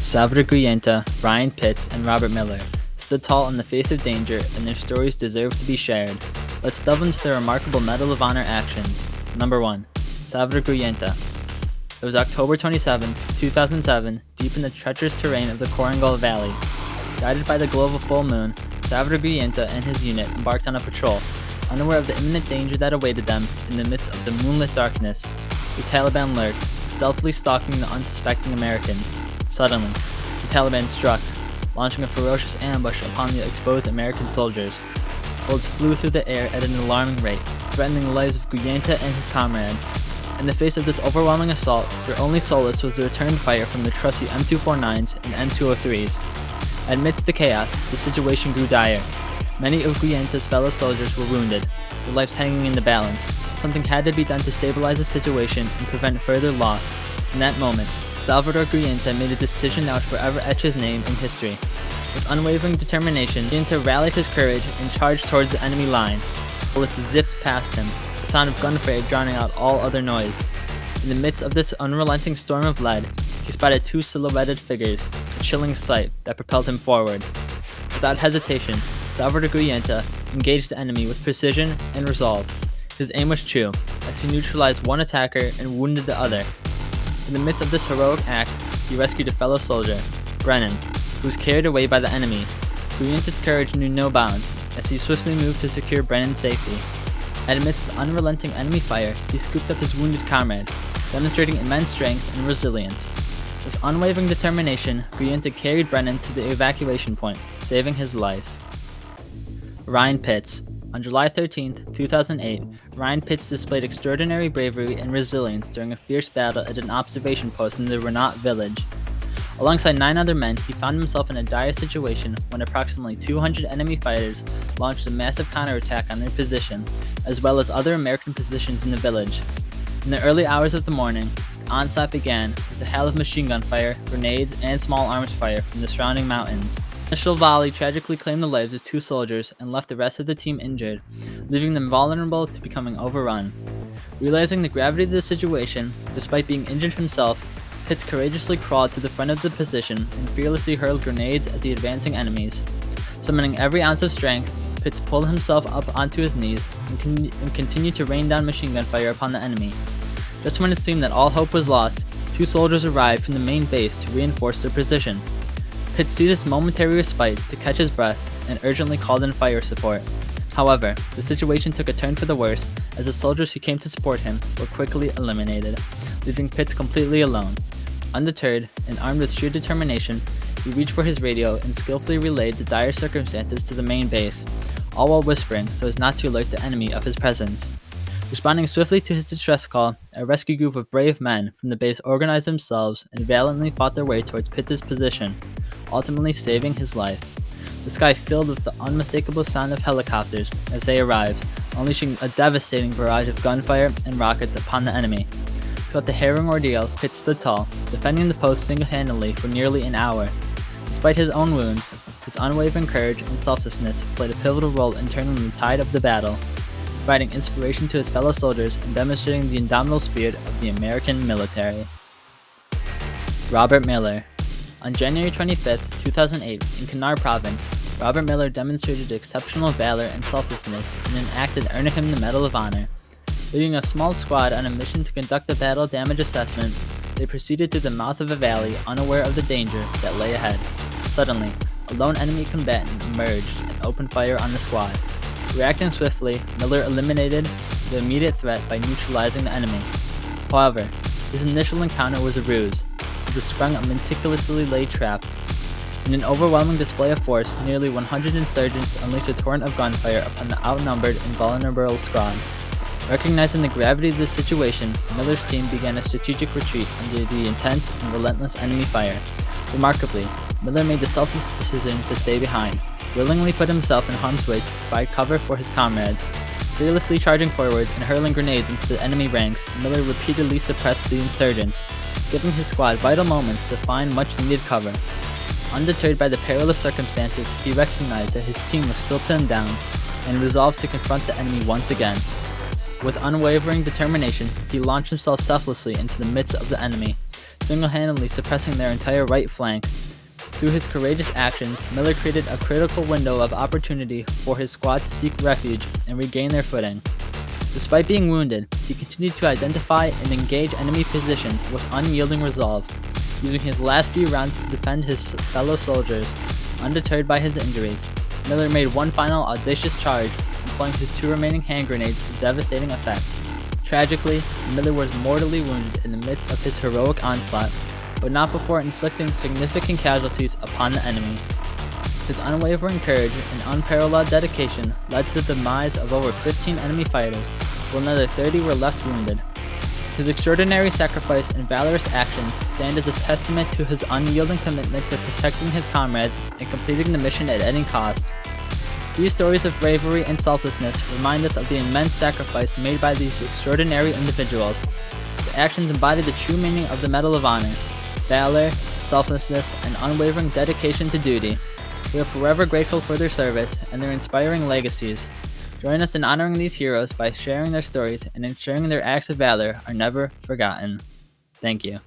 Salvatore Giunta, Brian Pitts, and Robert Miller stood tall in the face of danger, and their stories deserve to be shared. Let's delve into their remarkable Medal of Honor actions. Number 1. Salvatore Giunta. It was October 27, 2007, deep in the treacherous terrain of the Korangal Valley. Guided by the glow of a full moon, Salvatore Giunta and his unit embarked on a patrol, unaware of the imminent danger that awaited them in the midst of the moonlit darkness. The Taliban lurked, stealthily stalking the unsuspecting Americans. Suddenly, the Taliban struck, launching a ferocious ambush upon the exposed American soldiers. Bullets flew through the air at an alarming rate, threatening the lives of Giunta and his comrades. In the face of this overwhelming assault, their only solace was the return fire from the trusty M249s and M203s. Amidst the chaos, the situation grew dire. Many of Giunta's fellow soldiers were wounded, their lives hanging in the balance. Something had to be done to stabilize the situation and prevent further loss. In that moment, Salvatore Giunta made a decision that would forever etch his name in history. With unwavering determination, Giunta rallied his courage and charged towards the enemy line. Bullets zipped past him, the sound of gunfire drowning out all other noise. In the midst of this unrelenting storm of lead, he spotted two silhouetted figures, a chilling sight that propelled him forward. Without hesitation, Salvatore Giunta engaged the enemy with precision and resolve. His aim was true, as he neutralized one attacker and wounded the other. In the midst of this heroic act, he rescued a fellow soldier, Brennan, who was carried away by the enemy. Giunta's courage knew no bounds, as he swiftly moved to secure Brennan's safety. Amidst the unrelenting enemy fire, he scooped up his wounded comrade, demonstrating immense strength and resilience. With unwavering determination, Giunta carried Brennan to the evacuation point, saving his life. Ryan Pitts. On July 13, 2008, Ryan Pitts displayed extraordinary bravery and resilience during a fierce battle at an observation post in the Renat village. Alongside 9 other men, he found himself in a dire situation when approximately 200 enemy fighters launched a massive counterattack on their position, as well as other American positions in the village. In the early hours of the morning, the onslaught began with a hail of machine gun fire, grenades, and small arms fire from the surrounding mountains. The initial volley tragically claimed the lives of 2 soldiers and left the rest of the team injured, leaving them vulnerable to becoming overrun. Realizing the gravity of the situation, despite being injured himself, Pitts courageously crawled to the front of the position and fearlessly hurled grenades at the advancing enemies. Summoning every ounce of strength, Pitts pulled himself up onto his knees and continued to rain down machine gun fire upon the enemy. Just when it seemed that all hope was lost, 2 soldiers arrived from the main base to reinforce their position. Pitts seized this momentary respite to catch his breath and urgently called in fire support. However, the situation took a turn for the worse as the soldiers who came to support him were quickly eliminated, leaving Pitts completely alone. Undeterred and armed with sheer determination, he reached for his radio and skillfully relayed the dire circumstances to the main base, all while whispering so as not to alert the enemy of his presence. Responding swiftly to his distress call, a rescue group of brave men from the base organized themselves and valiantly fought their way towards Pitts' position, ultimately saving his life. The sky filled with the unmistakable sound of helicopters as they arrived, unleashing a devastating barrage of gunfire and rockets upon the enemy. Throughout the harrowing ordeal, Pitts stood tall, defending the post single-handedly for nearly an hour. Despite his own wounds, his unwavering courage and selflessness played a pivotal role in turning the tide of the battle, providing inspiration to his fellow soldiers and demonstrating the indomitable spirit of the American military. Robert Miller. On January 25, 2008, in Kannar Province, Robert Miller demonstrated exceptional valor and selflessness in an act that earned him the Medal of Honor. Leading a small squad on a mission to conduct a battle damage assessment, they proceeded through the mouth of a valley, unaware of the danger that lay ahead. Suddenly, a lone enemy combatant emerged and opened fire on the squad. Reacting swiftly, Miller eliminated the immediate threat by neutralizing the enemy. However, this initial encounter was a ruse, as it sprung a meticulously laid trap. In an overwhelming display of force, nearly 100 insurgents unleashed a torrent of gunfire upon the outnumbered and vulnerable squad. Recognizing the gravity of this situation, Miller's team began a strategic retreat under the intense and relentless enemy fire. Remarkably, Miller made the selfless decision to stay behind, willingly put himself in harm's way to provide cover for his comrades. Fearlessly charging forward and hurling grenades into the enemy ranks, Miller repeatedly suppressed the insurgents, giving his squad vital moments to find much-needed cover. Undeterred by the perilous circumstances, he recognized that his team was still pinned down and resolved to confront the enemy once again. With unwavering determination, he launched himself selflessly into the midst of the enemy, single-handedly suppressing their entire right flank. Through his courageous actions, Miller created a critical window of opportunity for his squad to seek refuge and regain their footing. Despite being wounded, he continued to identify and engage enemy positions with unyielding resolve, using his last few rounds to defend his fellow soldiers. Undeterred by his injuries, Miller made one final audacious charge, employing his 2 remaining hand grenades to devastating effect. Tragically, Miller was mortally wounded in the midst of his heroic onslaught, but not before inflicting significant casualties upon the enemy. His unwavering courage and unparalleled dedication led to the demise of over 15 enemy fighters, while another 30 were left wounded. His extraordinary sacrifice and valorous actions stand as a testament to his unyielding commitment to protecting his comrades and completing the mission at any cost. These stories of bravery and selflessness remind us of the immense sacrifice made by these extraordinary individuals. The actions embody the true meaning of the Medal of Honor: valor, selflessness, and unwavering dedication to duty. We are forever grateful for their service and their inspiring legacies. Join us in honoring these heroes by sharing their stories and ensuring their acts of valor are never forgotten. Thank you.